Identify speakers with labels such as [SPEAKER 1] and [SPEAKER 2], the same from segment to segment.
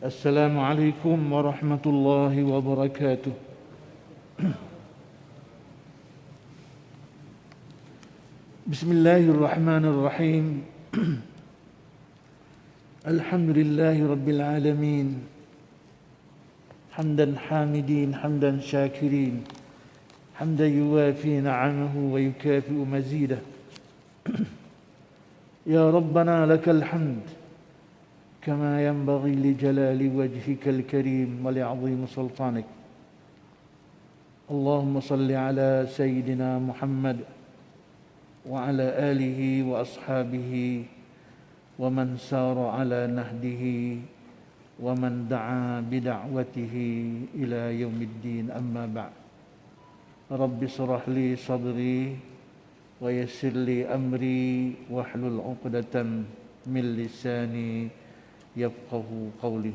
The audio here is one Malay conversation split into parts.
[SPEAKER 1] Assalamualaikum warahmatullahi wabarakatuh. Bismillahirrahmanirrahim. Alhamdulillahi rabbil alamin. Hamdan hamidin, hamdan syakirin. Hamdan yuwafi na'amahu wa yukafi'u mazidah. Ya Rabbana lakal hamd كما ينبغي لجلال وجهك الكريم ولعظيم سلطانك. اللهم صل على سيدنا محمد وعلى آله وأصحابه ومن سار على نهجه ومن دعا بدعوته إلى يوم الدين. أما بعد. رب اشرح لي صدري ويسر لي أمري واحلل عقدة من لساني يفقه قولي.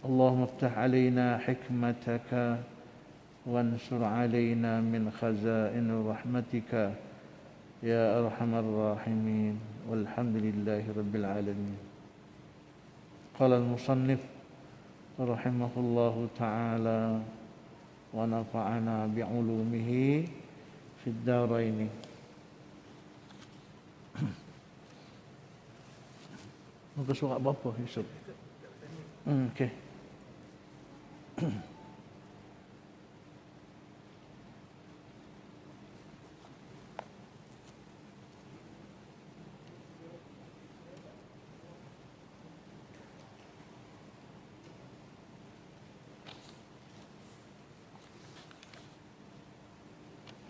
[SPEAKER 1] اللهم افتح علينا حكمتك وانشر علينا من خزائن رحمتك يا أرحم الراحمين والحمد لله رب العالمين. قال المصنف رحمه الله تعالى ونفعنا بعلومه في الدارين. Muka surat berapa Yusuf? Okey.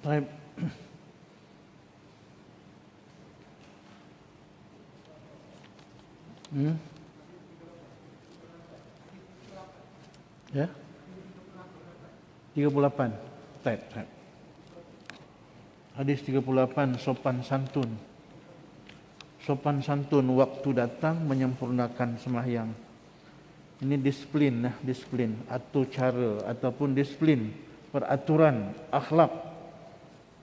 [SPEAKER 1] Baik. Ya. 38. Baik. Hadis 38, sopan santun. Sopan santun waktu datang menyempurnakan sembahyang. Ini disiplin, disiplin atau cara ataupun disiplin, peraturan, akhlak.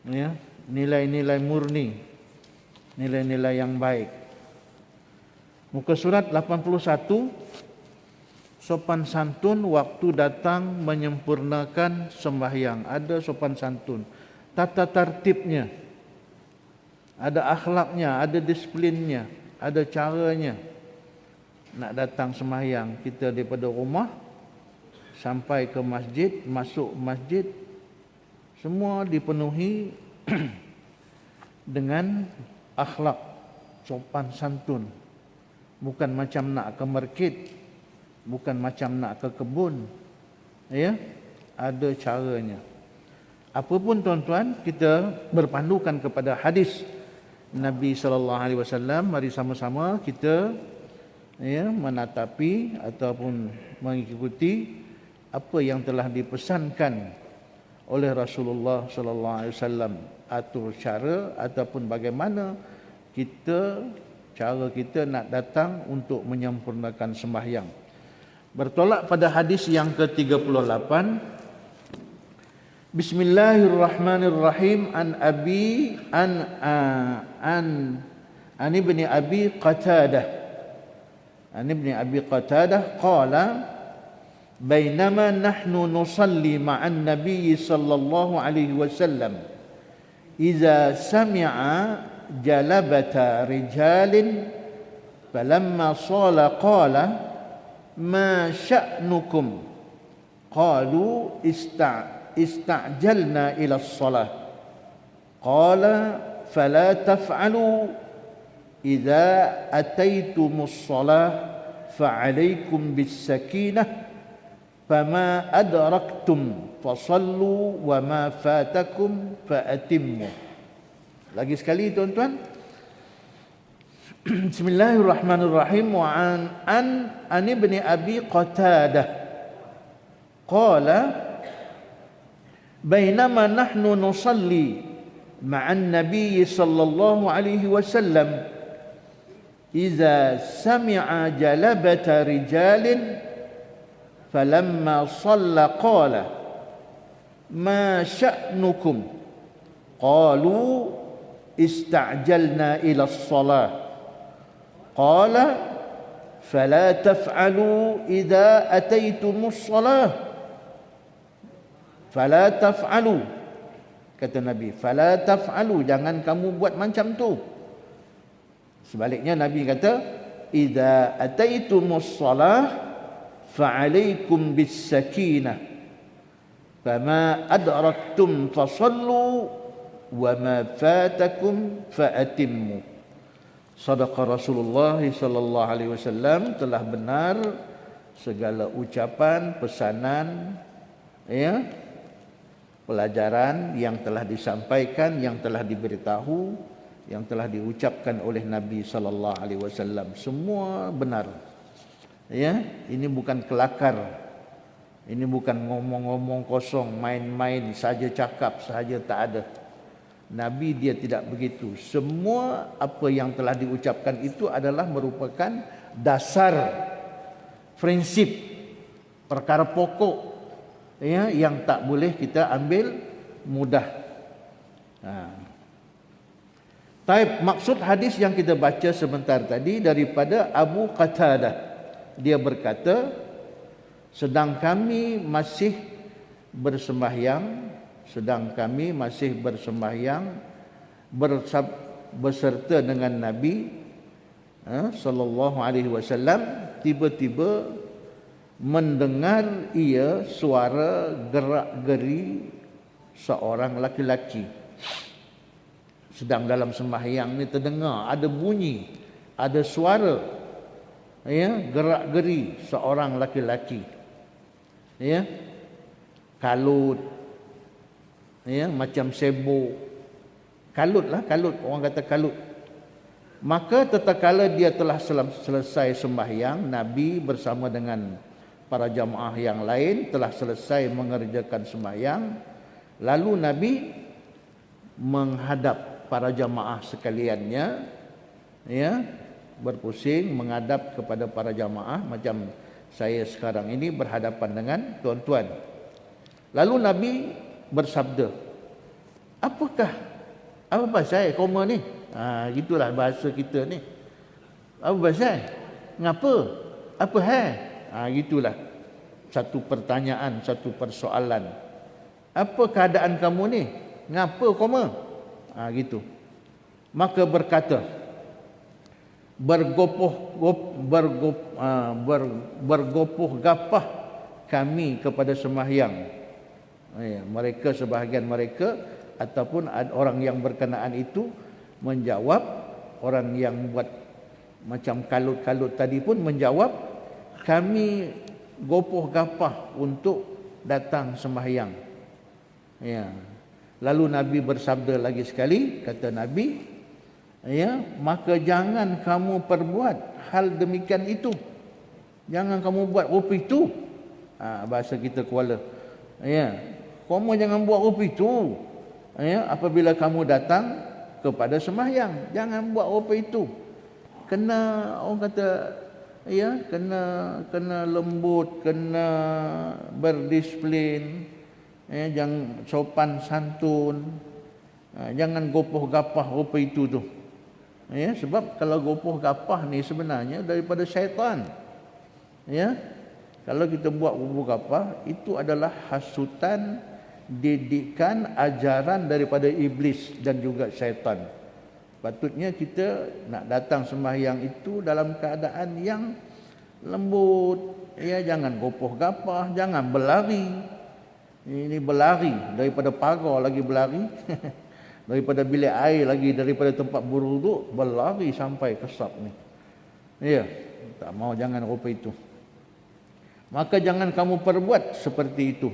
[SPEAKER 1] Ya, nilai-nilai murni, nilai-nilai yang baik. Muka surat 81, sopan santun waktu datang menyempurnakan sembahyang. Ada sopan santun, tata tertibnya, ada akhlaknya, ada disiplinnya, ada caranya. Nak datang sembahyang, kita daripada rumah sampai ke masjid, masuk masjid, semua dipenuhi dengan akhlak, sopan santun. Bukan macam nak ke market, bukan macam nak ke kebun. Ya, ada caranya. Apapun tuan-tuan, kita berpandukan kepada hadis Nabi sallallahu alaihi wasallam. Mari sama-sama kita menatapi ataupun mengikuti apa yang telah dipesankan oleh Rasulullah sallallahu alaihi wasallam, atur cara ataupun bagaimana cara kita nak datang untuk menyempurnakan sembahyang. Bertolak pada hadis yang ke-38. Bismillahirrahmanirrahim. An ibni Abi Qatadah. An ibni Abi Qatadah qala bainama nahnu nusalli ma'an nabiy sallallahu alaihi wasallam idza sami'a jalabata rijalin falamma sala qala ma sya'nukum qalu ista'jalna ila as-salah qala fala taf'alu idza ataitumus salah fa'alaikum bis-sakinah fama adraktum fasallu wa ma fatakum fa'atimmu. Lagi sekali tuan-tuan. Bismillahirrahmanirrahim. Wa an ibni Abi Qatadah qala bainama nahnu nusalli ma'an nabiy sallallahu alaihi wasallam idza sami'a jalabata rijalin falamma shalla qala ma sya'nukum qalu ista'jalna ila as-salah qala fala taf'alu idza ataitumus shalah. Fala taf'alu, kata Nabi, fala taf'alu, jangan kamu buat macam tu. Sebaliknya Nabi kata, idza ataitumus shalah fa'alaikum bis sakinah fama adraktum fasallu wa ma fatakum fa'atimmu. Sadaqa Rasulullah sallallahu alaihi wasallam, telah benar segala ucapan, pesanan, ya, pelajaran yang telah disampaikan, yang telah diberitahu, yang telah diucapkan oleh Nabi sallallahu alaihi wasallam, semua benar. Ya, ini bukan kelakar. Ini bukan ngomong-ngomong kosong, main-main saja, cakap saja, tak ada. Nabi dia tidak begitu. Semua apa yang telah diucapkan itu adalah merupakan dasar, prinsip, perkara pokok, ya, yang tak boleh kita ambil mudah. Taib, maksud hadis yang kita baca sebentar tadi daripada Abu Qatadah. Dia berkata, sedang kami masih bersembahyang, berserta dengan Nabi sallallahu alaihi wasallam, tiba-tiba mendengar ia suara gerak-geri seorang laki-laki. Sedang dalam sembahyang ni terdengar ada bunyi, ada suara, ya, gerak-geri seorang laki-laki, ya, kalut, ya, macam sibuk, kalut, orang kata kalut. Maka tatkala dia telah selesai sembahyang, Nabi bersama dengan para jamaah yang lain telah selesai mengerjakan sembahyang, lalu Nabi menghadap para jamaah sekaliannya, ya, berpusing menghadap kepada para jamaah macam saya sekarang ini berhadapan dengan tuan-tuan. Lalu Nabi bersabda, apa pasal koma ni? Gitulah bahasa kita ni. Apa pasal? Ngapa? Apa hal? Gitulah. Satu pertanyaan, satu persoalan. Apa keadaan kamu ni? Ngapa koma? Gitu. Maka berkata, bergopoh gapah kami kepada sembahyang. Mereka, sebahagian mereka ataupun orang yang berkenaan itu menjawab, orang yang buat macam kalut-kalut tadi pun menjawab, kami gopoh gapah untuk datang sembahyang. Ya. Lalu Nabi bersabda lagi sekali, kata Nabi, ya, maka jangan kamu perbuat hal demikian itu. Jangan kamu buat rupa itu. Bahasa kita Kuala. Ya, kamu jangan buat rupa itu. Ya, apabila kamu datang kepada sembahyang, jangan buat rupa itu. Kena, orang kata, ya, kena lembut, kena berdisiplin, ya, jangan sopan santun, jangan gopoh gapah rupa itu tu. Ya, sebab kalau gopoh gapah ni sebenarnya daripada syaitan. Ya, kalau kita buat gopoh gapah, itu adalah hasutan, didikan, ajaran daripada iblis dan juga syaitan. Patutnya kita nak datang sembahyang itu dalam keadaan yang lembut, ya, jangan gopoh gapah, jangan berlari. Ini berlari daripada pagar lagi berlari, daripada bilik air lagi, daripada tempat berwuduk berlari sampai ke sap ni. Ya, tak mau, jangan rupa itu. Maka jangan kamu perbuat seperti itu,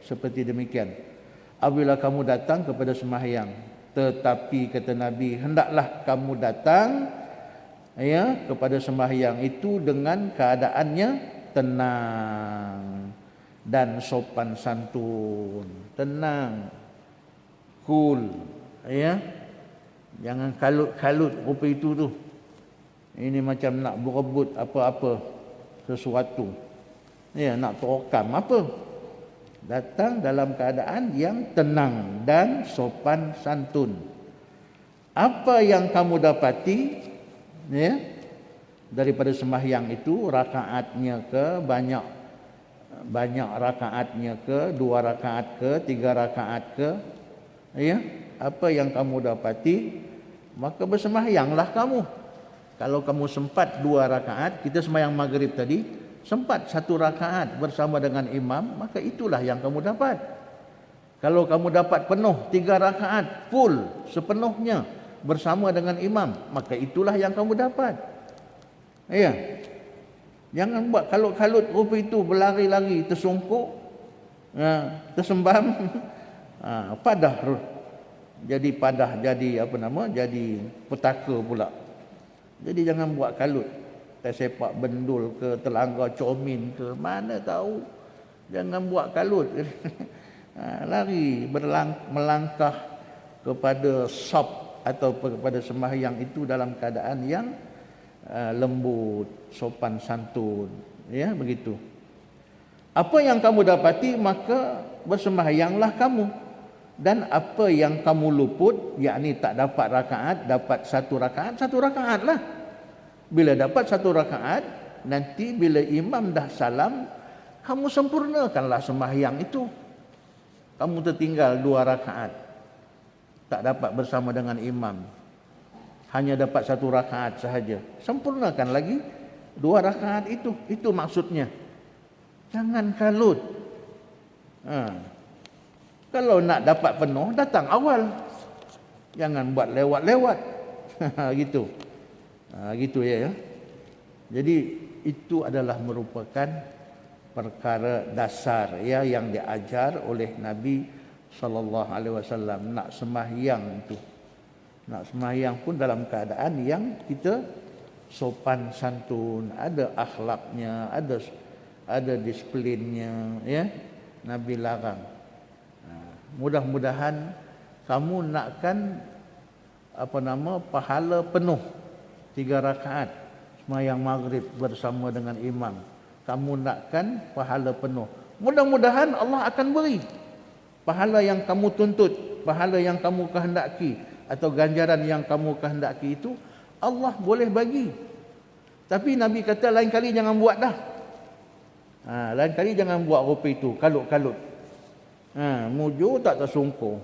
[SPEAKER 1] seperti demikian. Apabila kamu datang kepada sembahyang, tetapi kata Nabi, hendaklah kamu datang, ya, kepada sembahyang itu dengan keadaannya tenang dan sopan santun, tenang, cool, ya, jangan kalut-kalut rupa itu tu. Ini macam nak berebut apa-apa sesuatu, ya, nak terekam apa. Datang dalam keadaan yang tenang dan sopan santun. Apa yang kamu dapati, ya, daripada sembahyang itu, rakaatnya ke banyak rakaatnya ke, 2 rakaat ke, 3 rakaat ke, ya, apa yang kamu dapati, maka bersembahyanglah kamu. Kalau kamu sempat 2 rakaat, kita sembahyang maghrib tadi, sempat 1 rakaat bersama dengan imam, maka itulah yang kamu dapat. Kalau kamu dapat penuh 3 rakaat full sepenuhnya bersama dengan imam, maka itulah yang kamu dapat. Ya. Jangan buat kalut-kalut rupa itu, berlari-lari, tersungkur, tersembam, padah. Jadi padah, jadi jadi petaka pula. Jadi jangan buat kalut. Tersepak bendul ke, terlanggar comin ke, mana tahu. Jangan buat kalut. Lari, melangkah kepada saf atau kepada sembahyang itu dalam keadaan yang lembut, sopan santun, ya, begitu. Apa yang kamu dapati, maka bersembahyanglah kamu. Dan apa yang kamu luput, yakni tak dapat rakaat, dapat 1 rakaat, 1 rakaat lah. Bila dapat 1 rakaat, nanti bila imam dah salam, kamu sempurnakanlah sembahyang itu. Kamu tertinggal 2 rakaat, tak dapat bersama dengan imam, hanya dapat 1 rakaat sahaja, sempurnakan lagi 2 rakaat itu. Itu maksudnya. Jangan kalut. Kalau nak dapat penuh, datang awal. Jangan buat lewat-lewat. Gitu. Gitu ya. Jadi itu adalah merupakan perkara dasar, ya, yang diajar oleh Nabi sallallahu alaihi wasallam. Nak sembahyang itu, nak sembahyang pun dalam keadaan yang kita sopan santun, ada akhlaknya, ada disiplinnya, ya. Nabi larang. Mudah-mudahan kamu nakkan pahala penuh 3 rakaat sembahyang maghrib bersama dengan imam. Kamu nakkan pahala penuh. Mudah-mudahan Allah akan beri pahala yang kamu tuntut, pahala yang kamu kehendaki, atau ganjaran yang kamu kehendaki itu Allah boleh bagi. Tapi Nabi kata lain kali jangan buat dah. Lain kali jangan buat rupa itu, kalut-kalut. Mujur tak tersungkur.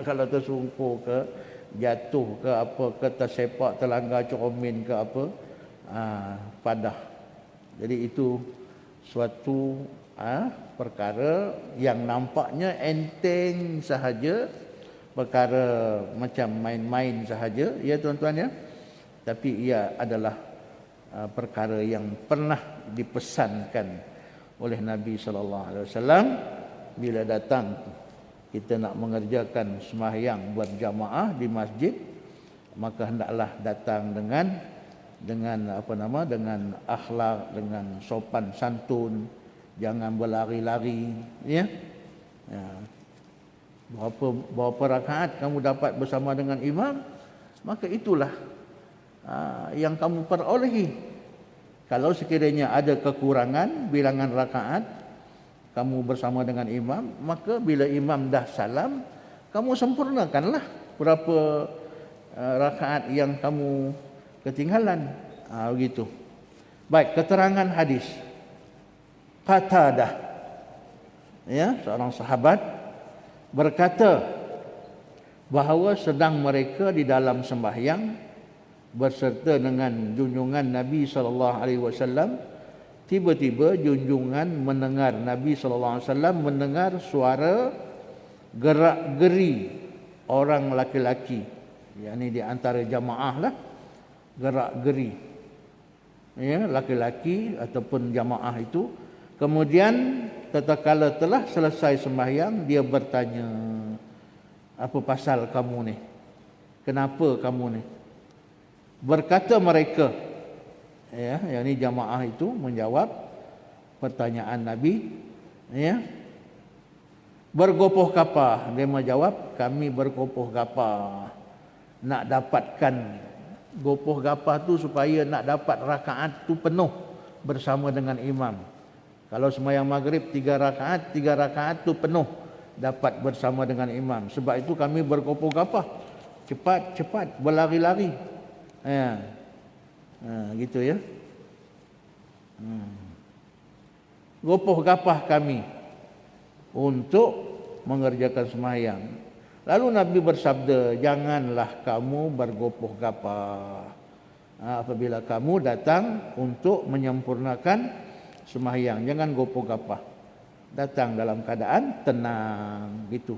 [SPEAKER 1] Kalau tersungkur ke, jatuh ke apa, ke tersepak, terlanggar comin ke apa, padah. Jadi itu suatu perkara yang nampaknya enteng sahaja, perkara macam main-main sahaja, ya tuan-tuan, ya. Tapi ia adalah perkara yang pernah dipesankan oleh Nabi sallallahu alaihi wasallam. Bila datang kita nak mengerjakan sembahyang berjamaah di masjid, maka hendaklah datang dengan dengan akhlak, dengan sopan santun, jangan berlari-lari, ya. Berapa rakaat kamu dapat bersama dengan imam, maka itulah yang kamu perolehi. Kalau sekiranya ada kekurangan bilangan rakaat kamu bersama dengan imam, maka bila imam dah salam, kamu sempurnakanlah berapa rakaat yang kamu ketinggalan. Begitu. Baik, keterangan hadis. Qatadah, ya, seorang sahabat berkata bahawa sedang mereka di dalam sembahyang berserta dengan junjungan Nabi sallallahu alaihi wasallam, tiba-tiba junjungan mendengar, Nabi sallallahu alaihi wasallam mendengar suara gerak-geri orang laki-laki, yakni di antara jamaah lah, gerak-geri, ya, laki-laki ataupun jamaah itu. Kemudian tatkala telah selesai sembahyang, dia bertanya, apa pasal kamu ni? Kenapa kamu ni? Berkata mereka, ya, yang ini jamaah itu menjawab pertanyaan Nabi, ya. Bergopoh kapah, dia menjawab, kami bergopoh kapah nak dapatkan gopoh gapah tu supaya nak dapat rakaat tu penuh bersama dengan imam. Kalau sembahyang maghrib 3 rakaat tu penuh dapat bersama dengan imam. Sebab itu kami bergopoh gapah, cepat berlari-lari, ya. Gitu, ya. Gopoh gapah kami untuk mengerjakan sembahyang. Lalu Nabi bersabda, janganlah kamu bergopoh gapah apabila kamu datang untuk menyempurnakan sembahyang. Jangan gopoh gapah. Datang dalam keadaan tenang gitu.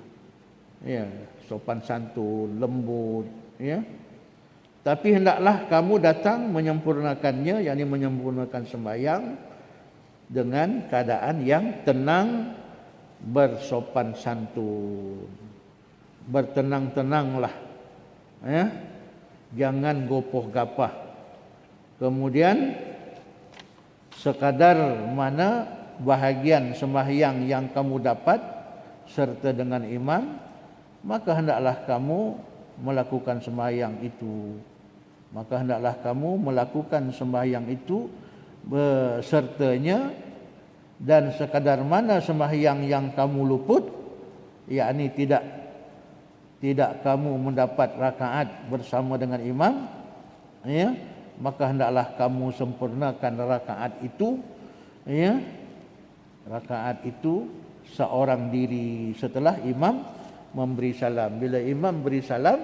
[SPEAKER 1] Ya, sopan santun, lembut, ya. Tapi hendaklah kamu datang menyempurnakannya, yakni menyempurnakan sembahyang dengan keadaan yang tenang, bersopan santun. Bertenang-tenanglah. Ya. Jangan gopoh gapah. Kemudian sekadar mana bahagian sembahyang yang kamu dapat serta dengan imam, maka hendaklah kamu melakukan sembahyang itu. Maka hendaklah kamu melakukan sembahyang itu besertanya, dan sekadar mana sembahyang yang kamu luput, yakni tidak kamu mendapat rakaat bersama dengan imam, ya, maka hendaklah kamu sempurnakan rakaat itu, ya. Rakaat itu seorang diri setelah imam memberi salam. Bila imam beri salam,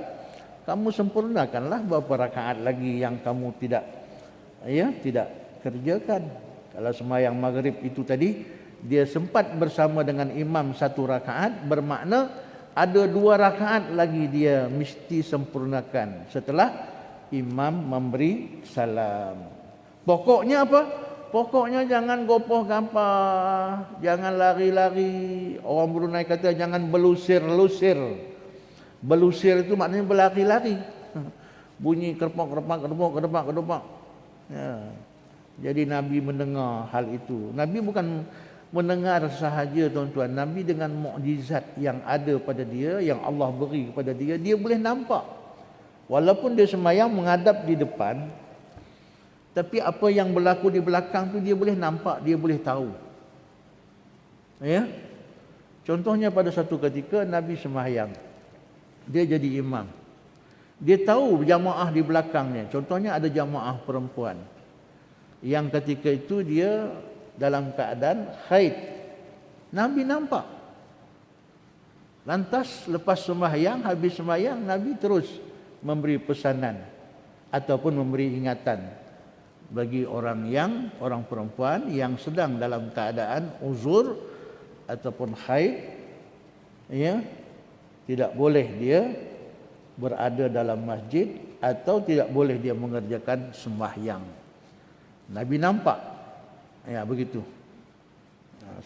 [SPEAKER 1] kamu sempurnakanlah beberapa rakaat lagi yang kamu tidak kerjakan. Kalau sembahyang maghrib itu tadi dia sempat bersama dengan imam satu rakaat, bermakna ada 2 rakaat lagi dia mesti sempurnakan setelah imam memberi salam. Pokoknya apa? Pokoknya jangan gopoh gapah, jangan lari-lari. Orang Brunei kata jangan belusir-lusir. Belusir itu maknanya berlari-lari. Bunyi kerpak. Ya. Jadi Nabi mendengar hal itu. Nabi bukan mendengar sahaja, tuan-tuan. Nabi dengan mukjizat yang ada pada dia, yang Allah beri kepada dia, dia boleh nampak. Walaupun dia sembahyang menghadap di depan, tapi apa yang berlaku di belakang tu dia boleh nampak, dia boleh tahu. Ya. Contohnya pada satu ketika Nabi sembahyang. Dia jadi imam. Dia tahu jamaah di belakangnya. Contohnya ada jamaah perempuan yang ketika itu dia dalam keadaan haid. Nabi nampak. Lantas lepas sembahyang, habis sembahyang, Nabi terus memberi pesanan ataupun memberi ingatan bagi orang perempuan yang sedang dalam keadaan uzur ataupun haid, ya, tidak boleh dia berada dalam masjid atau tidak boleh dia mengerjakan sembahyang. Nabi nampak, ya begitu.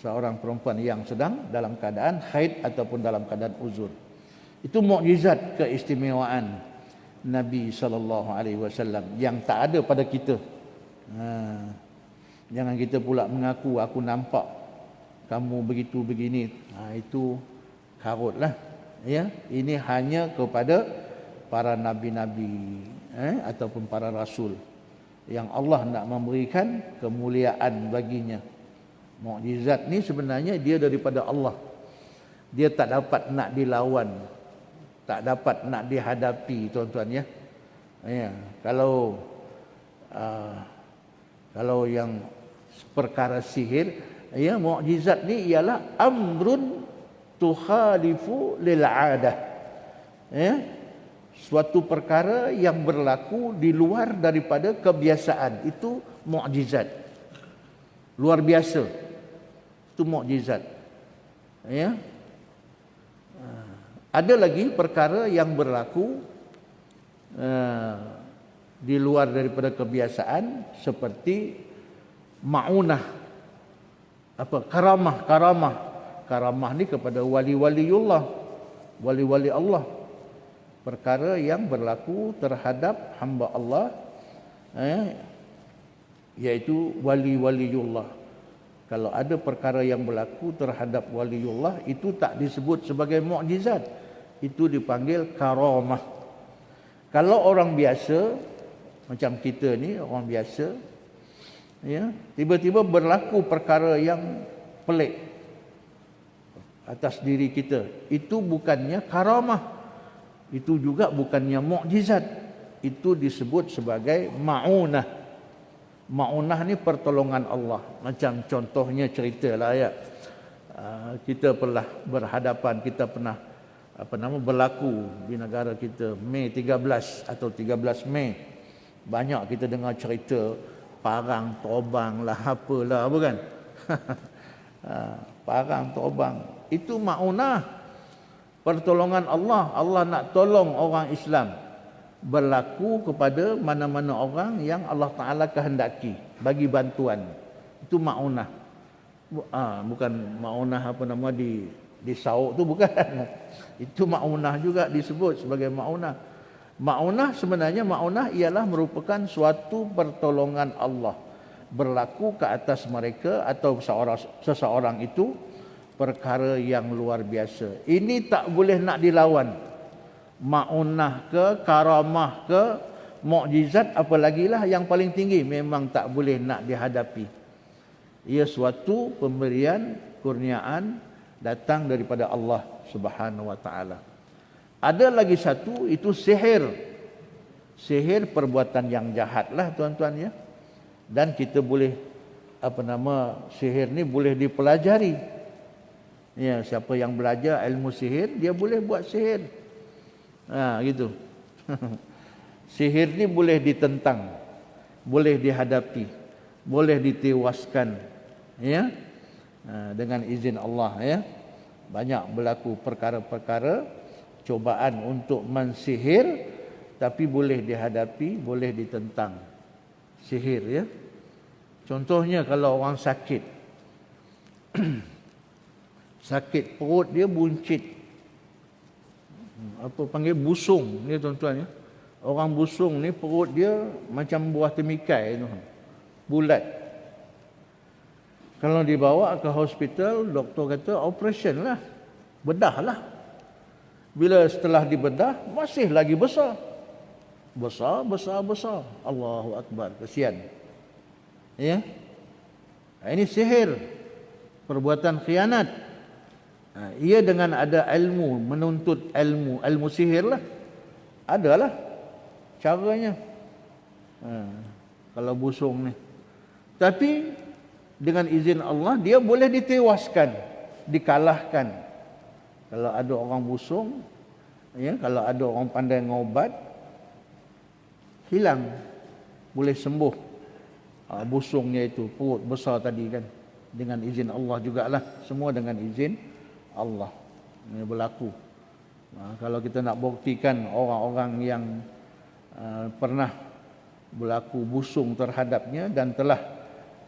[SPEAKER 1] Seorang perempuan yang sedang dalam keadaan haid ataupun dalam keadaan uzur. Itu mukjizat keistimewaan Nabi SAW yang tak ada pada kita. Jangan kita pula mengaku aku nampak kamu begitu begini. Itu karutlah. Ya, ini hanya kepada para nabi-nabi ataupun para rasul yang Allah nak memberikan kemuliaan baginya. Mukjizat ni sebenarnya dia daripada Allah. Dia tak dapat nak dilawan, tak dapat nak dihadapi, tuan-tuan ya. Ya, kalau yang perkara sihir, ya, mukjizat ni ialah amrun tukhalifu lil adah. Ya, suatu perkara yang berlaku di luar daripada kebiasaan, itu mukjizat. Luar biasa. Itu mukjizat. Ya. Ada lagi perkara yang berlaku di luar daripada kebiasaan seperti maunah, karamah. Karamah ni kepada wali-waliullah, wali-wali Allah. Perkara yang berlaku terhadap hamba Allah, iaitu wali-waliullah. Kalau ada perkara yang berlaku terhadap waliullah, itu tak disebut sebagai mukjizat, itu dipanggil karamah. Kalau orang biasa macam kita ni, orang biasa, ya, tiba-tiba berlaku perkara yang pelik atas diri kita, itu bukannya karamah, itu juga bukannya mukjizat, itu disebut sebagai maunah. Ma'unah ni pertolongan Allah. Macam contohnya ceritalah ya. Kita pernah berhadapan, kita pernah berlaku di negara kita Mei 13 atau 13 Mei. Banyak kita dengar cerita parang tobang lah apalah, apa kan? Parang tobang itu ma'unah, pertolongan Allah. Allah nak tolong orang Islam, berlaku kepada mana-mana orang yang Allah Ta'ala kehendaki, bagi bantuan. Itu ma'unah. Bukan ma'unah di sauk tu, bukan. Itu ma'unah juga disebut sebagai ma'unah. Ma'unah sebenarnya, ma'unah ialah merupakan suatu pertolongan Allah berlaku ke atas mereka atau seseorang itu perkara yang luar biasa. Ini tak boleh nak dilawan. Ma'unah ke, karamah ke, mukjizat apalagi lah yang paling tinggi, memang tak boleh nak dihadapi. Ia suatu pemberian, kurniaan datang daripada Allah Subhanahu wa taala. Ada lagi satu, itu sihir. Sihir perbuatan yang jahat lah tuan-tuan ya. Dan kita boleh sihir ni boleh dipelajari. Ya, siapa yang belajar ilmu sihir, dia boleh buat sihir. Gitu. Sihir ni boleh ditentang, boleh dihadapi, boleh ditewaskan, ya, dengan izin Allah ya. Banyak berlaku perkara-perkara cobaan untuk mensihir, tapi boleh dihadapi, boleh ditentang. Sihir ya. Contohnya kalau orang sakit, sakit perut dia buncit, panggil busung ni tuan-tuan ya. Orang busung ni perut dia macam buah temikai tu, bulat. Kalau dibawa ke hospital, doktor kata operation lah, bedah lah. Bila setelah dibedah masih lagi besar. Besar. Allahu Akbar, kesian. Ya. Ini sihir, perbuatan khianat. Ia dengan ada ilmu, menuntut ilmu sihir lah. Adalah caranya. Kalau busung ni. Tapi dengan izin Allah dia boleh ditewaskan, dikalahkan. Kalau ada orang busung, ya, kalau ada orang pandai ngobat, hilang, boleh sembuh. Busungnya itu, perut besar tadi kan, dengan izin Allah jugalah. Semua dengan izin Allah. Ini berlaku. Kalau kita nak buktikan orang-orang yang pernah berlaku busung terhadapnya dan telah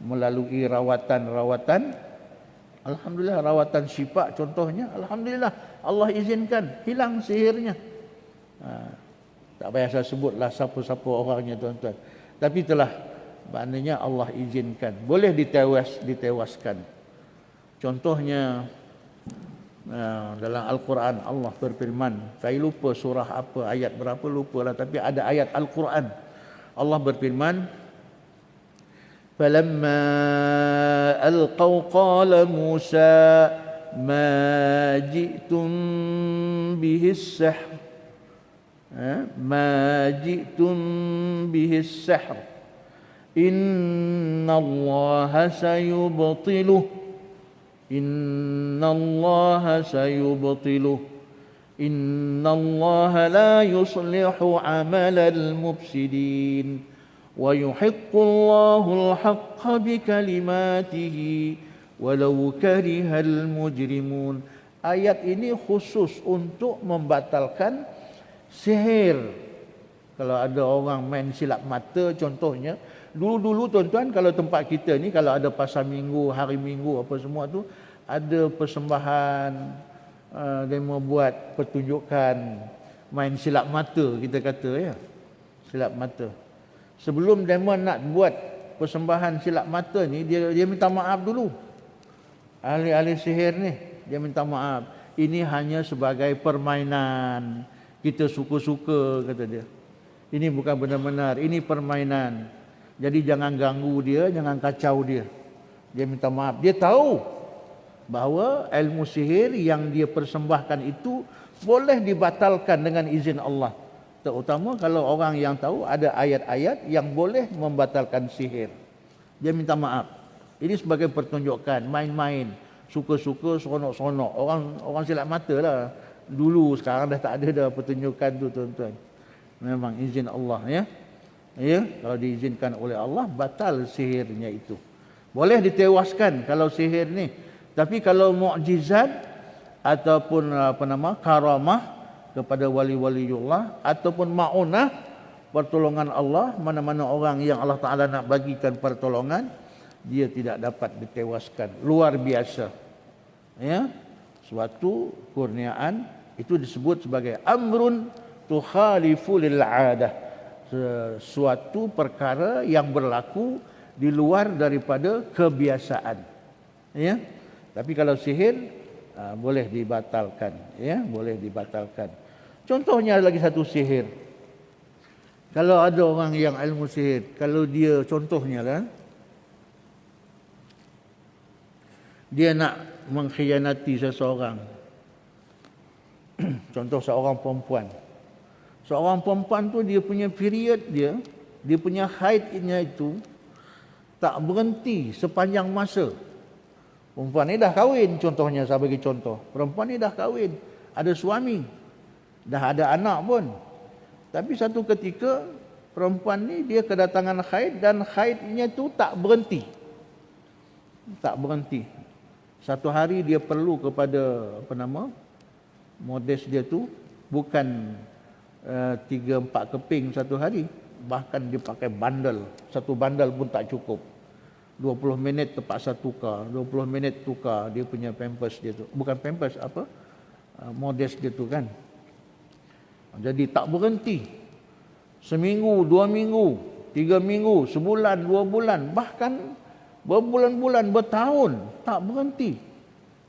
[SPEAKER 1] melalui rawatan-rawatan, alhamdulillah, rawatan syifa contohnya, alhamdulillah Allah izinkan hilang sihirnya. Tak payah saya sebutlah siapa-siapa orangnya tuan-tuan, tapi telah, maknanya Allah izinkan, boleh ditewaskan. Contohnya dalam Al-Quran Allah berfirman, saya lupa surah apa, ayat berapa lupalah, tapi ada ayat Al-Quran Allah berfirman, falamma alqaw qala Musa ma ji'tum bihi as-sihr, ma ji'tum bihi as-sihr innallaha sayubtiluh, innallaha sayubtiluh, innallaha la yuslihu amalal mufsidin wa yuhiqqullahu al-haqqa bikalimatihi walau karihal mujrimun. Ayat ini khusus untuk membatalkan sihir. Kalau ada orang main silap mata contohnya, dulu-dulu tuan-tuan, kalau tempat kita ni kalau ada pasar minggu, hari minggu apa semua tu, ada persembahan, dia mau buat pertunjukan main silap mata, kita kata ya, silap mata. Sebelum dia nak buat persembahan silap mata ni, dia minta maaf dulu. Ahli-ahli sihir ni dia minta maaf. Ini hanya sebagai permainan, kita suka-suka, kata dia. Ini bukan benar-benar, ini permainan. Jadi jangan ganggu dia, jangan kacau dia. Dia minta maaf. Dia tahu bahawa ilmu sihir yang dia persembahkan itu boleh dibatalkan dengan izin Allah. Terutama kalau orang yang tahu ada ayat-ayat yang boleh membatalkan sihir. Dia minta maaf. Ini sebagai pertunjukan, main-main, suka-suka, seronok-seronok. Orang silap mata lah. Dulu, sekarang dah tak ada dah pertunjukan tu, tuan-tuan. Memang izin Allah, ya. Ya, kalau diizinkan oleh Allah, batal sihirnya itu. Boleh ditewaskan kalau sihir ni. Tapi kalau mukjizat ataupun karamah kepada wali-waliullah ataupun maunah, pertolongan Allah, mana-mana orang yang Allah Taala nak bagikan pertolongan, dia tidak dapat ditewaskan. Luar biasa. Ya. Suatu kurniaan itu disebut sebagai amrun tukhalifu lil 'adah. Suatu perkara yang berlaku di luar daripada kebiasaan. Ya. Tapi kalau sihir boleh dibatalkan, ya, boleh dibatalkan. Contohnya lagi satu sihir. Kalau ada orang yang ilmu sihir, kalau dia contohnya lah, dia nak mengkhianati seseorang. Contoh seorang perempuan. Seorang perempuan tu dia punya period dia punya haidnya itu tak berhenti sepanjang masa. Perempuan ni dah kahwin, contohnya saya bagi contoh. Perempuan ni dah kahwin, ada suami, dah ada anak pun. Tapi satu ketika perempuan ni dia kedatangan haid dan haidnya tu tak berhenti. Tak berhenti. Satu hari dia perlu kepada modest dia tu bukan 3-4 keping satu hari, bahkan dia pakai bandel. Satu bandel pun tak cukup. 20 minit terpaksa tukar, 20 minit tukar dia punya pampers dia tu. Bukan pampers, modest dia tu kan. Jadi tak berhenti. Seminggu, 2 minggu, 3 minggu, sebulan, 2 bulan, bahkan berbulan-bulan, bertahun tak berhenti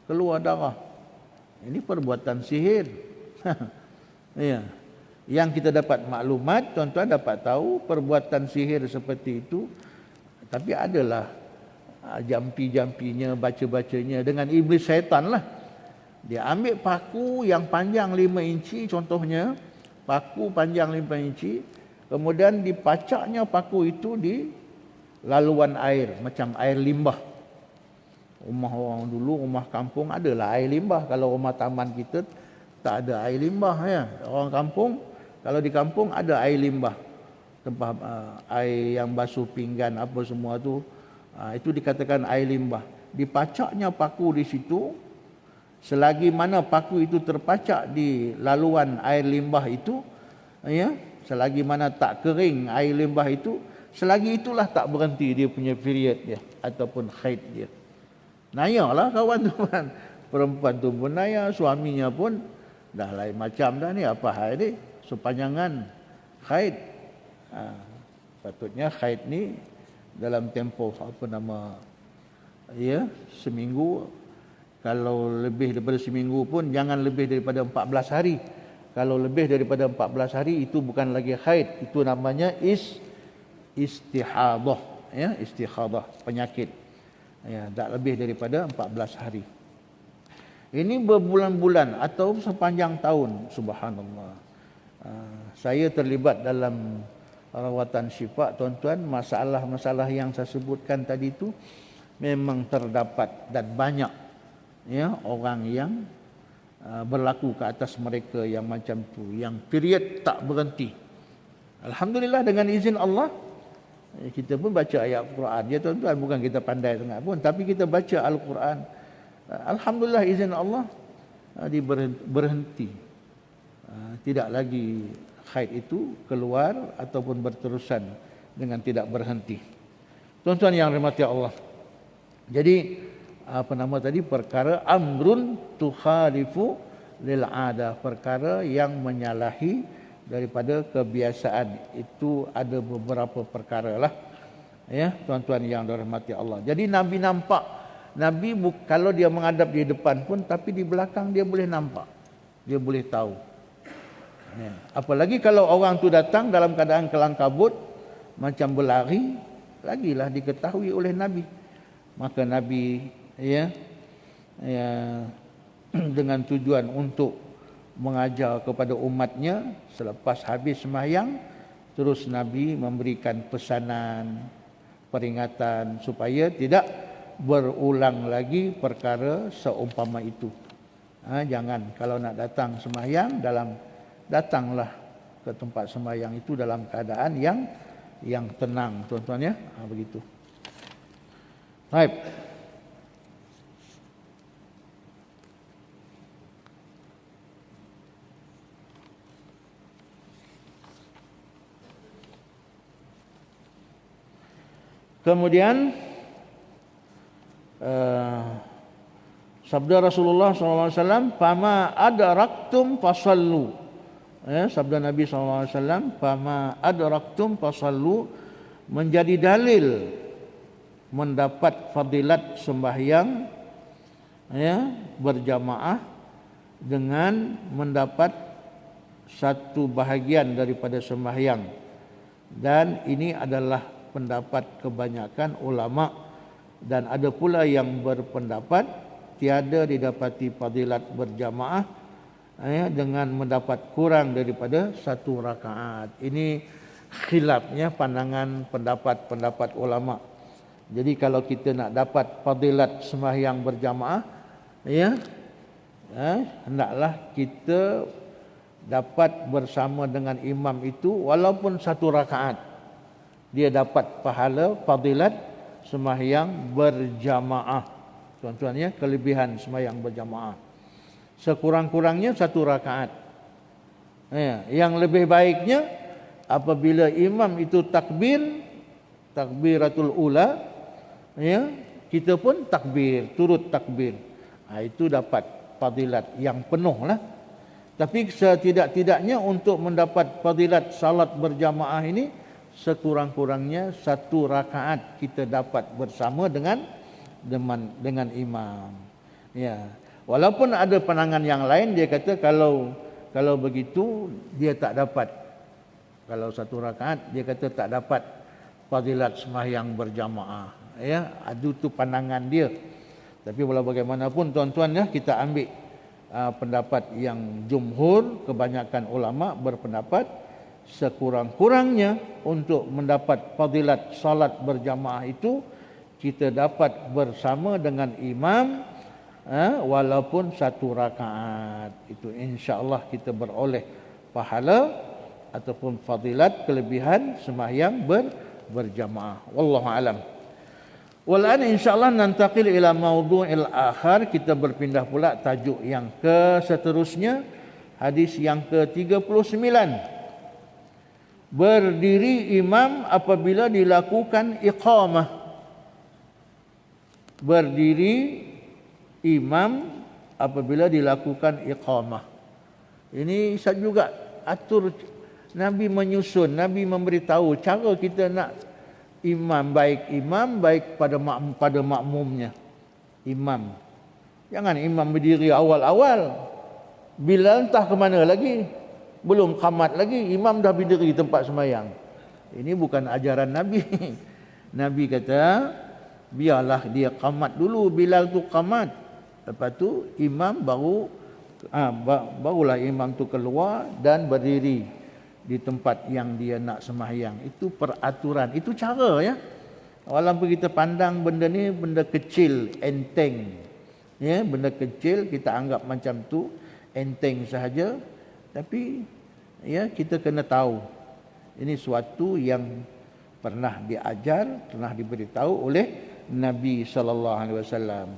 [SPEAKER 1] keluar darah. Ini perbuatan sihir. Ya. Yang kita dapat maklumat, tuan-tuan dapat tahu perbuatan sihir seperti itu. Tapi adalah jampi-jampinya, baca-bacanya dengan iblis syaitan lah. Dia ambil paku yang panjang 5 inci contohnya, paku panjang 5 inci, kemudian dipacaknya paku itu di laluan air, macam air limbah. Rumah orang dulu, rumah kampung adalah air limbah. Kalau rumah taman kita tak ada air limbah, ya. Orang kampung, kalau di kampung ada air limbah. Tempat air yang basuh pinggan apa semua tu, itu dikatakan air limbah. Dipacaknya paku di situ, selagi mana paku itu terpacak di laluan air limbah itu, ya, selagi mana tak kering air limbah itu, selagi itulah tak berhenti dia punya period dia ataupun haid dia. Nayalah kawan-kawan. Perempuan tu pun naya, suaminya pun dah lain macam dah ni, apa hal ni? Sepanjangan haid. Patutnya haid ni dalam tempoh seminggu. Kalau lebih daripada seminggu pun jangan lebih daripada 14 hari. Kalau lebih daripada 14 hari itu bukan lagi haid, itu namanya istihadah, ya, istihadah, penyakit. Ya, tak lebih daripada 14 hari. Ini berbulan-bulan atau sepanjang tahun, subhanallah. Saya terlibat dalam rawatan syifa, tuan-tuan. Masalah-masalah yang saya sebutkan tadi itu memang terdapat dan banyak, ya, orang yang berlaku ke atas mereka yang macam tu, yang period tak berhenti. Alhamdulillah dengan izin Allah kita pun baca ayat Quran. Ya tuan-tuan, bukan kita pandai sangat pun, tapi kita baca Al-Quran. Alhamdulillah izin Allah berhenti. Tidak lagi haid itu keluar ataupun berterusan dengan tidak berhenti. Tuan-tuan yang dirahmati Allah. Jadi perkara amrun tukhalifu lil 'adah, perkara yang menyalahi daripada kebiasaan. Itu ada beberapa perkara lah, ya tuan-tuan yang dirahmati Allah. Jadi Nabi nampak, Nabi kalau dia menghadap di depan pun, tapi di belakang dia boleh nampak, dia boleh tahu. Ya. Apalagi kalau orang tu datang dalam keadaan kelang kabut macam berlari, lagilah diketahui oleh Nabi. Maka Nabi dengan tujuan untuk mengajar kepada umatnya, selepas habis sembahyang terus Nabi memberikan pesanan peringatan supaya tidak berulang lagi perkara seumpama itu. Jangan kalau nak datang sembahyang datanglah ke tempat sembahyang itu dalam keadaan yang tenang, tuan-tuan ya. Begitu. Baik. Kemudian sabda Rasulullah SAW, "Fama adraktum fasallu." Sabda Nabi SAW, "Fama adraktum fasallu," menjadi dalil mendapat fadilat sembahyang berjamaah dengan mendapat satu bahagian daripada sembahyang. Dan ini adalah pendapat kebanyakan ulama, dan ada pula yang berpendapat tiada didapati fadilat berjamaah dengan mendapat kurang daripada satu rakaat. Ini khilafnya pandangan pendapat ulama. Jadi kalau kita nak dapat fadilat sembahyang berjamaah, hendaklah kita dapat bersama dengan imam itu walaupun satu rakaat. Dia dapat pahala fadilat sembahyang berjamaah. Tuan-tuan ya, kelebihan sembahyang berjamaah. Sekurang-kurangnya satu rakaat. Yang lebih baiknya apabila imam itu takbiratul ula, kita pun turut takbir. Itu dapat fadilat yang penuh lah. Tapi setidak-tidaknya untuk mendapat fadilat salat berjamaah ini, sekurang-kurangnya satu rakaat kita dapat bersama dengan imam. Walaupun ada pandangan yang lain, dia kata kalau begitu dia tak dapat. Kalau satu rakaat dia kata tak dapat fadilat sembahyang berjamaah. Itu pandangan dia. Tapi walau bagaimanapun tuan-tuan kita ambil pendapat yang jumhur, kebanyakan ulama berpendapat sekurang-kurangnya untuk mendapat fadilat salat berjamaah itu kita dapat bersama dengan imam walaupun satu rakaat. Itu insya-Allah kita beroleh pahala ataupun fadilat kelebihan sembahyang berjamaah. Wallahu alam. Walan insya-Allah nantaqil ila maudhu'il akhar, kita berpindah pula tajuk yang seterusnya, hadis yang ke-39. Berdiri imam apabila dilakukan iqamah. Berdiri imam apabila dilakukan iqamah. Ini juga atur Nabi menyusun, Nabi memberitahu cara kita nak imam baik pada makmumnya. Imam. Jangan imam berdiri awal-awal. Bilal entah ke mana lagi. Belum qamat lagi, imam dah berdiri di tempat sembahyang. Ini bukan ajaran Nabi. Nabi kata, biarlah dia qamat dulu, Bilal tu qamat. Lepas tu imam barulah imam tu keluar dan berdiri di tempat yang dia nak sembahyang. Itu peraturan, itu cara ya. Walaupun kita pandang benda ni benda kecil, enteng. Benda kecil kita anggap macam tu enteng sahaja, tapi kita kena tahu ini suatu yang pernah diajar, pernah diberitahu oleh Nabi sallallahu alaihi wasallam.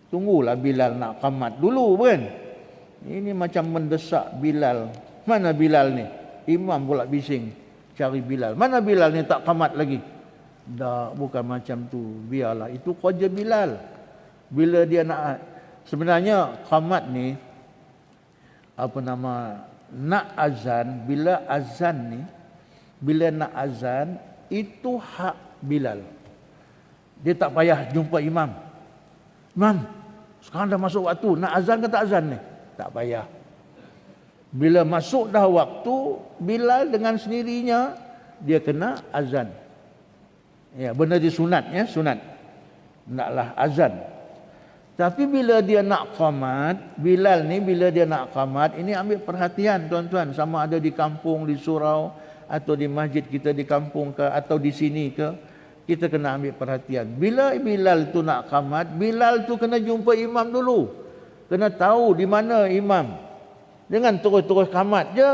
[SPEAKER 1] Tunggulah Bilal nak qamat dulu kan. Ini macam mendesak Bilal. Mana Bilal ni? Imam pula bising cari Bilal. Mana Bilal ni tak qamat lagi? Dah, bukan macam tu. Biarlah itu kerja Bilal. Bila dia nak, sebenarnya qamat ni nak azan, bila nak azan itu hak Bilal. Dia tak payah jumpa imam. Imam, sekarang dah masuk waktu, nak azan ke tak azan ni? Tak payah. Bila masuk dah waktu, Bilal dengan sendirinya dia kena azan. Benda dia sunat sunat. Naklah azan. Tapi bila dia nak qamat, Bilal ni bila dia nak qamat, ini ambil perhatian tuan-tuan, sama ada di kampung, di surau atau di masjid kita di kampung ke atau di sini ke, kita kena ambil perhatian. Bila Bilal tu nak qamat, Bilal tu kena jumpa imam dulu. Kena tahu di mana imam. Jangan terus-terus qamat je.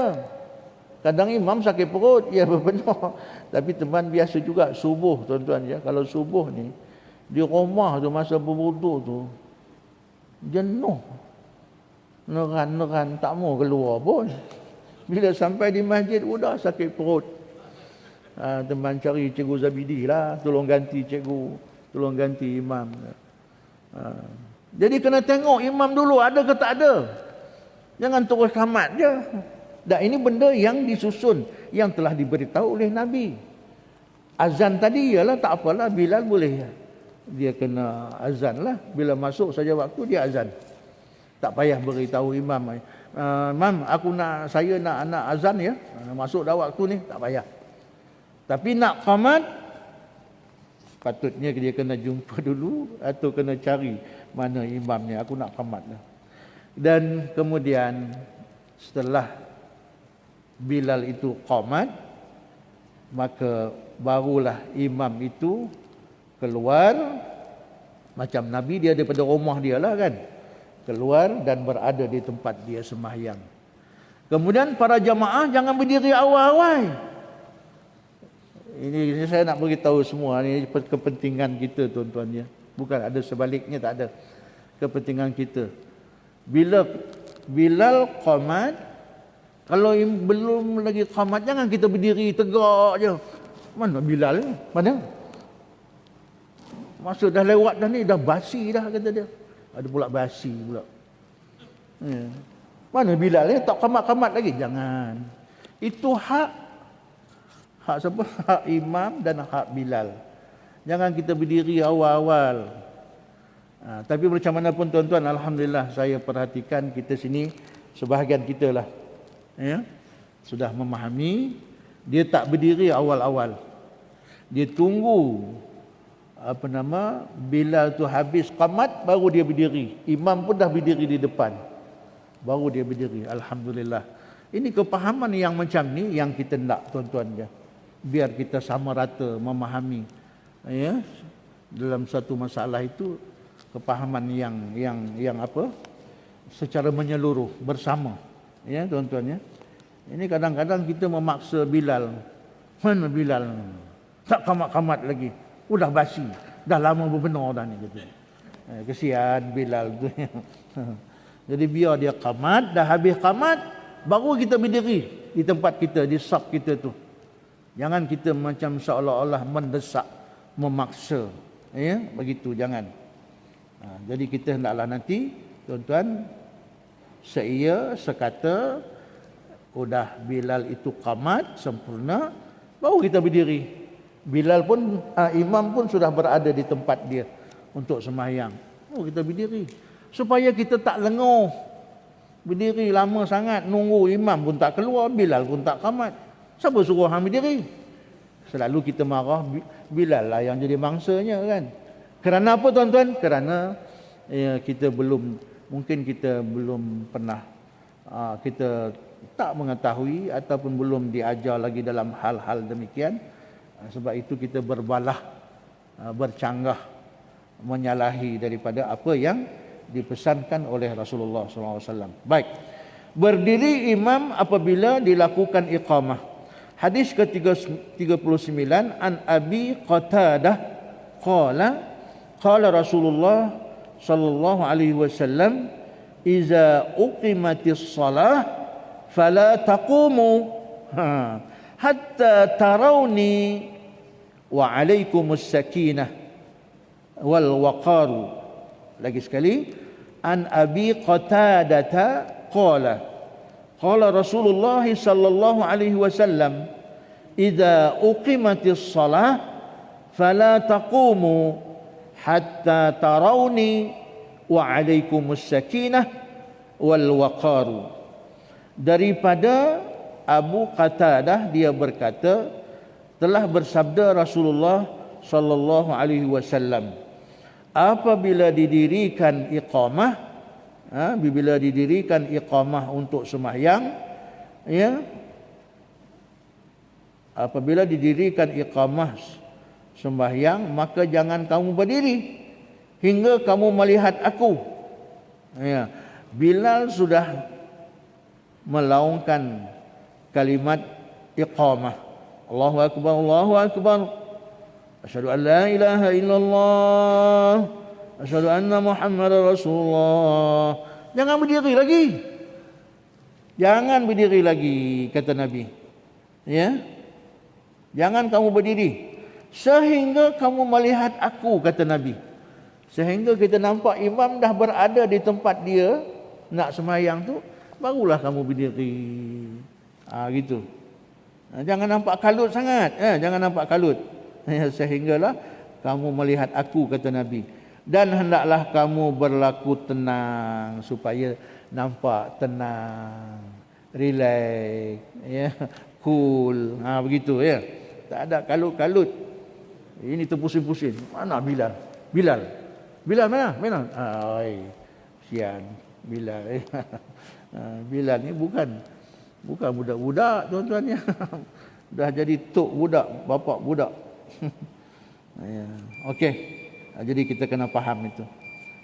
[SPEAKER 1] Kadang imam sakit perut, ya benar. Tapi teman biasa juga subuh tuan-tuan ya. Kalau subuh ni di rumah tu masa berwuduk tu jenuh. Neran-neran tak mau keluar pun. Bila sampai di masjid udah sakit perut. Teman cari Cikgu Zabidi lah, tolong ganti cikgu, tolong ganti imam. Jadi kena tengok imam dulu ada ke tak ada. Jangan terus qamat je. Dan ini benda yang disusun, yang telah diberitahu oleh Nabi. Azan tadi ialah tak apalah, Bilal boleh dia kena azan lah. Bila masuk saja waktu dia azan. Tak payah beritahu imam. Mam, saya nak azan ya. Masuk dah waktu ni, tak payah. Tapi nak qamat, patutnya dia kena jumpa dulu atau kena cari mana imamnya. Aku nak qamat dah. Dan kemudian setelah Bilal itu qamat, maka barulah imam itu keluar. Macam Nabi, dia daripada rumah dia lah kan, keluar dan berada di tempat dia sembahyang. Kemudian para jamaah jangan berdiri awal-awal. Ini saya nak beritahu semua, ini kepentingan kita tuan-tuan ya. Bukan ada sebaliknya, tak ada. Kepentingan kita. Bila Bilal qamat, kalau belum lagi qamat, jangan kita berdiri tegak je. Mana Bilal ni? Mana? Masa dah lewat dah ni, dah basi dah kata dia. Ada pula basi pula. Mana Bilal ni? Tak qamat-qamat lagi. Jangan. Itu hak siapa? Hak imam dan hak Bilal. Jangan kita berdiri awal-awal. Tapi macam mana pun tuan-tuan, alhamdulillah saya perhatikan kita sini, sebahagian kita lah. Ya, sudah memahami, dia tak berdiri awal-awal. Dia tunggu Bilal tu habis qamat baru dia berdiri. Imam pun dah berdiri di depan, baru dia berdiri. Alhamdulillah. Ini kepahaman yang macam ni yang kita nak tuan-tuan ya. Biar kita sama rata memahami ya, dalam satu masalah itu kepahaman yang apa? Secara menyeluruh bersama. Ya tuan-tuan ya. Ini kadang-kadang kita memaksa Bilal. Mana Bilal? Tak qamat-qamat lagi. Udah basi. Dah lama berbenar dah ni gitu. Kesian Bilal tu. Jadi biar dia qamat, dah habis qamat baru kita berdiri di tempat kita, di saf kita tu. Jangan kita macam seolah-olah mendesak, memaksa. Ya, begitu jangan. Jadi kita hendaklah nanti tuan-tuan sekata udah Bilal itu qamat sempurna, baru kita berdiri. Bilal pun imam pun sudah berada di tempat dia untuk sembahyang. Oh, kita berdiri supaya kita tak lenguh. Berdiri lama sangat nunggu imam pun tak keluar, Bilal pun tak qamat. Siapa suruh hang berdiri? Selalu kita marah Bilal lah yang jadi mangsanya kan. Kerana apa tuan-tuan? Kerana kita mungkin kita belum pernah, kita tak mengetahui ataupun belum diajar lagi dalam hal-hal demikian. Sebab itu kita berbalah, bercanggah, menyalahi daripada apa yang dipesankan oleh Rasulullah SAW. Baik, berdiri imam apabila dilakukan iqamah. Hadis ke-39, an Abi Qatadah qala Rasulullah sallallahu alaihi wasallam, iza uqimatis salah fala taqumu hatta tarawni wa alaikumus sakinah wal waqaru. Lagi sekali, an Abi Qatadah qala Rasulullah sallallahu alaihi wasallam, idza uqimatis salah fala taqumu hatta tarawni wa alaikumus sakinah wal waqaru. Daripada Abu Qatadah, dia berkata, telah bersabda Rasulullah sallallahu alaihi wasallam, apabila didirikan iqamah, bila didirikan iqamah untuk sembahyang, ya, apabila didirikan iqamah sembahyang, maka jangan kamu berdiri hingga kamu melihat aku. Ya. Bilal sudah melaungkan kalimat iqamah. Allahu akbar, Allahu akbar. Asyhadu an la ilaha illallah. Asyhadu anna Muhammadar Rasulullah. Jangan berdiri lagi. Jangan berdiri lagi, kata Nabi. Ya. Jangan kamu berdiri sehingga kamu melihat aku, kata Nabi. Sehingga kita nampak imam dah berada di tempat dia nak sembahyang tu, barulah kamu berdiri. Gitu. Jangan nampak kalut sangat. Jangan nampak kalut. Sehinggalah kamu melihat aku, kata Nabi. Dan hendaklah kamu berlaku tenang supaya nampak tenang, relax, ya, cool. Begitu ya. Tak ada kalut-kalut. Ini terpusing-pusing. Mana Bilal? Bilal mana? Sian Bilal. Bilal ni bukan budak-budak, tuan-tuan ya. Dah jadi tok budak, bapak budak. Okey. Jadi kita kena faham itu.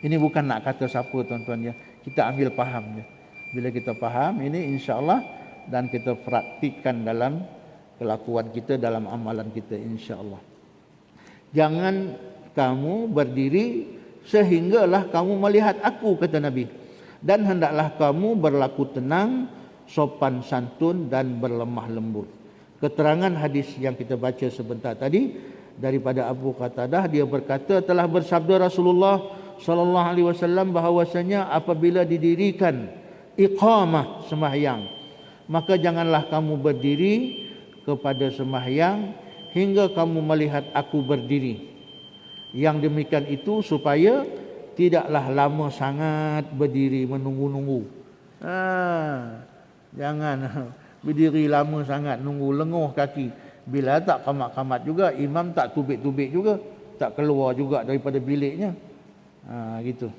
[SPEAKER 1] Ini bukan nak kata siapa, tuan-tuan ya. Kita ambil faham je. Bila kita faham ini, insya-Allah, dan kita praktikkan dalam kelakuan kita, dalam amalan kita, insya-Allah. Jangan kamu berdiri sehinggalah kamu melihat aku, kata Nabi. Dan hendaklah kamu berlaku tenang, sopan santun dan berlemah lembut. Keterangan hadis yang kita baca sebentar tadi daripada Abu Qatadah, dia berkata, telah bersabda Rasulullah sallallahu alaihi wasallam bahawasanya apabila didirikan iqamah sembahyang, maka janganlah kamu berdiri kepada sembahyang hingga kamu melihat aku berdiri. Yang demikian itu supaya tidaklah lama sangat berdiri menunggu-nunggu. Jangan berdiri lama sangat nunggu, lenguh kaki. Bila tak kamat-kamat juga, imam tak tubik-tubik juga, tak keluar juga daripada biliknya. Gitu.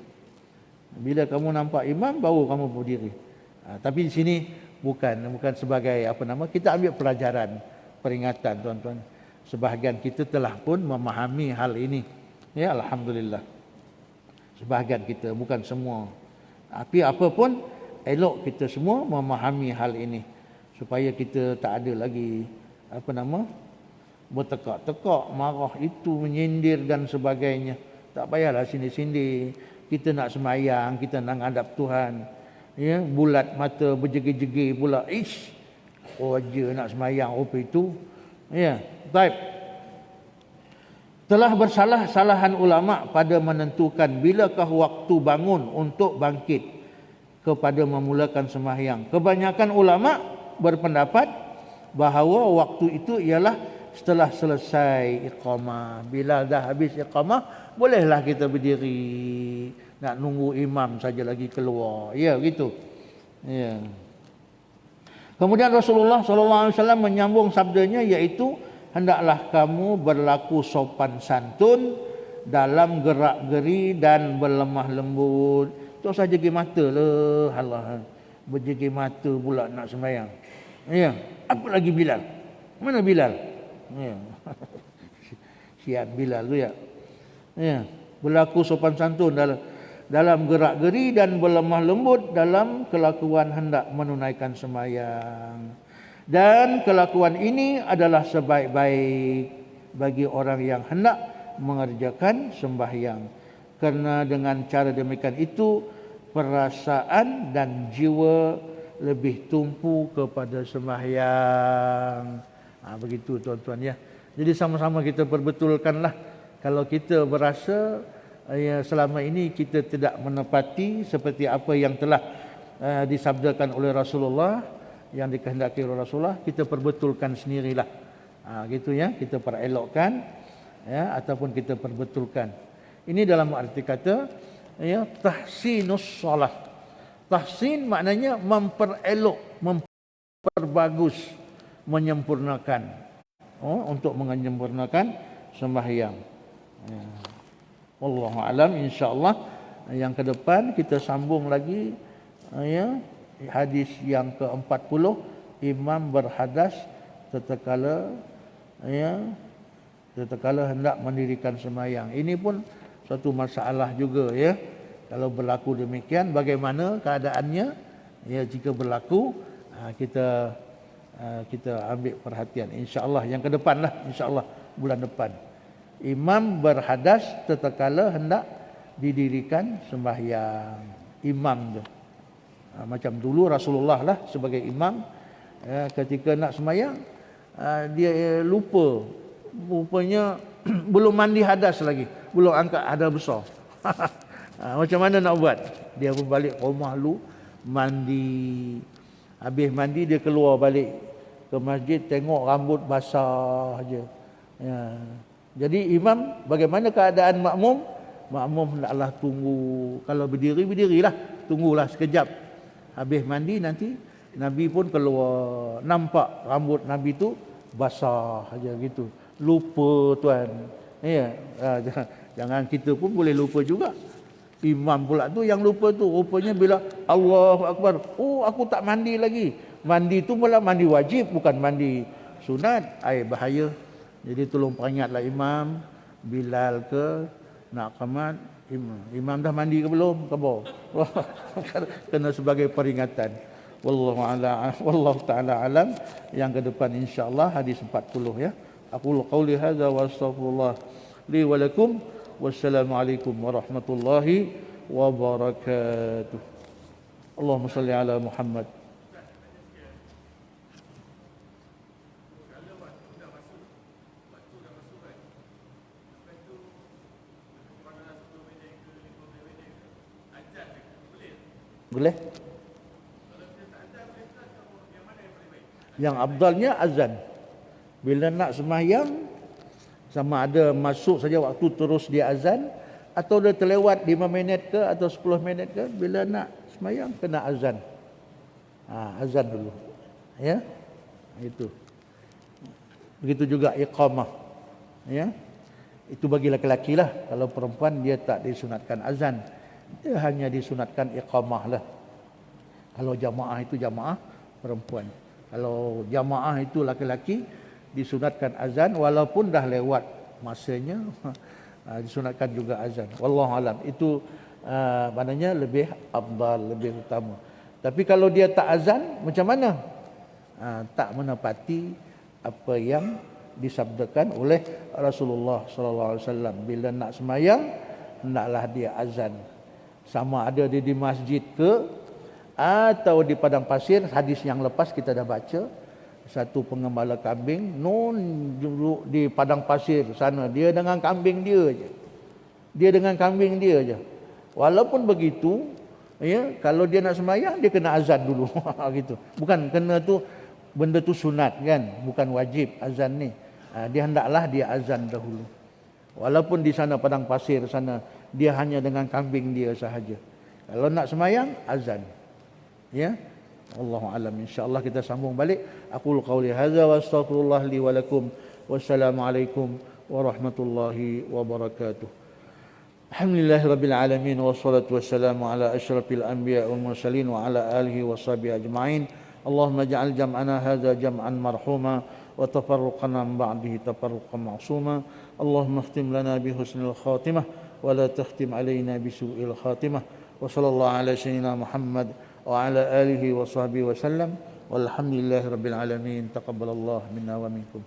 [SPEAKER 1] Bila kamu nampak imam, baru kamu berdiri. Tapi di sini bukan sebagai kita ambil pelajaran, peringatan, tuan-tuan. Sebahagian kita telah pun memahami hal ini. Ya, alhamdulillah. Sebahagian kita, bukan semua. Tapi apa pun, elok kita semua memahami hal ini supaya kita tak ada lagi bertekak-tekak, marah itu, menyindir dan sebagainya. Tak payahlah sindir-sindir. Kita nak sembahyang, kita nak hadap Tuhan. Ya, bulat mata, berjegir-jegir pula. Aja nak sembahyang apa itu. Ya, baik. Telah bersalah-salahan ulama pada menentukan bilakah waktu bangun untuk bangkit kepada memulakan sembahyang. Kebanyakan ulama berpendapat bahawa waktu itu ialah setelah selesai iqamah. Bila dah habis iqamah, bolehlah kita berdiri. Nak nunggu imam saja lagi keluar. Ya, gitu. Ya. Kemudian Rasulullah SAW menyambung sabdanya, iaitu hendaklah kamu berlaku sopan santun dalam gerak-geri dan berlemah lembut. Tak usah jegi mata lah. Allah, berjegi mata pula nak sembahyang. Ya. Apa lagi Bilal? Mana Bilal? Ya. Siap Bilal tu ya. Ya. Berlaku sopan santun dalam gerak-geri dan berlemah lembut dalam kelakuan hendak menunaikan sembahyang. Dan kelakuan ini adalah sebaik-baik bagi orang yang hendak mengerjakan sembahyang. Kerana dengan cara demikian itu, perasaan dan jiwa lebih tumpu kepada sembahyang. Begitu, tuan-tuan ya. Jadi sama-sama kita perbetulkanlah. Kalau kita berasa selama ini kita tidak menepati seperti apa yang telah disabdakan oleh Rasulullah, yang dikehendaki oleh Rasulullah, kita perbetulkan sendirilah. Gitu ya, kita perelokkan ya, ataupun kita perbetulkan. Ini dalam arti kata ya, tahsinus solat. Tahsin maknanya memperelok, memperbagus, menyempurnakan. Untuk menyempurnakan sembahyang. Ya. Wallahu alam, insya-Allah yang ke depan kita sambung lagi ya, hadis yang ke-40, imam berhadas tatkala ya tatkala hendak mendirikan sembahyang. Ini pun satu masalah juga ya. Kalau berlaku demikian, bagaimana keadaannya? Ya, jika berlaku, kita ambil perhatian. InsyaAllah yang ke depan lah, insyaAllah bulan depan. Imam berhadas tatkala hendak didirikan sembahyang. Imam tu. Macam dulu Rasulullah lah sebagai imam, ketika nak sembahyang, dia lupa. Rupanya belum mandi hadas lagi, belum angkat hadas besar. Macam mana nak buat? Dia pun balik ke rumah lu, mandi. Habis mandi dia keluar balik ke masjid, tengok rambut basah je. Ya. Jadi imam, bagaimana keadaan makmum? Makmum hendaklah tunggu. Kalau berdiri, berdirilah. Tunggulah sekejap. Habis mandi nanti Nabi pun keluar, nampak rambut Nabi tu basah aja gitu. Lupa tuan. Ya, jangan kita pun boleh lupa juga. Imam pula tu yang lupa tu. Rupanya bila Allahu Akbar, oh aku tak mandi lagi. Mandi tu pula mandi wajib, bukan mandi sunat. Bahaya. Jadi tolong peringatlah imam, Bilal ke nak qamat, imam dah mandi ke belum? Khabar. Kena sebagai peringatan. Wallahu taala alam. Yang ke depan insya-Allah hadis 40 ya. Aku qauli hadza wa astaghfirullah li wa lakum. Wassalamualaikum warahmatullahi wabarakatuh. Allahumma salli ala Muhammad. Boleh? Yang afdalnya azan. Bila nak sembahyang, sama ada masuk saja waktu terus dia azan, atau dia terlewat 5 minit ke atau 10 minit ke, bila nak sembahyang kena azan. Azan dulu. Ya. Itu. Begitu juga iqamah. Ya. Itu bagi laki-laki lah. Kalau perempuan dia tak disunatkan azan. Dia hanya disunatkan iqamah lah. Kalau jamaah itu jamaah perempuan. Kalau jamaah itu laki-laki, disunatkan azan walaupun dah lewat masanya. Disunatkan juga azan. Wallahu alam. Itu maknanya lebih afdal, lebih utama. Tapi kalau dia tak azan, macam mana? Tak menepati apa yang disabdakan oleh Rasulullah sallallahu alaihi wasallam. Bila nak sembahyang, hendaklah dia azan. Sama ada dia di masjid ke atau di padang pasir. Hadis yang lepas kita dah baca, satu pengembala kambing duduk di padang pasir sana, dia dengan kambing dia je. Dia dengan kambing dia je. Walaupun begitu, ya, kalau dia nak sembahyang dia kena azan dulu. Gitu. Bukan kena tu, benda tu sunat kan, bukan wajib azan ni. Dia hendaklah dia azan dahulu. Walaupun di sana padang pasir sana, dia hanya dengan kambing dia sahaja. Kalau nak sembahyang, azan. Ya. Wallahu alam. Insya-Allah kita sambung balik. Aqul qauli hadza wa astaghfirullah li wa lakum. Wassalamualaikum warahmatullahi wabarakatuh. Alhamdulillahirabbil alamin wassalatu wassalamu ala asyrafil anbiya wal mursalin wa ala alihi washabihi ajmain. Allahumma ja'al jam'ana hadza jam'an marhuma wa tafarruqana min ba'dihi tafarruqan ma'suma. Allahumma khtim lana bi husnil khatimah wa la takhtim alaina bi su'il khatimah. Wa sallallahu ala sayyidina Muhammad wa ala alihi wa sahbihi wa sallam. Walhamdulillahirabbil alamin. Taqabbalallahu minna wa minkum.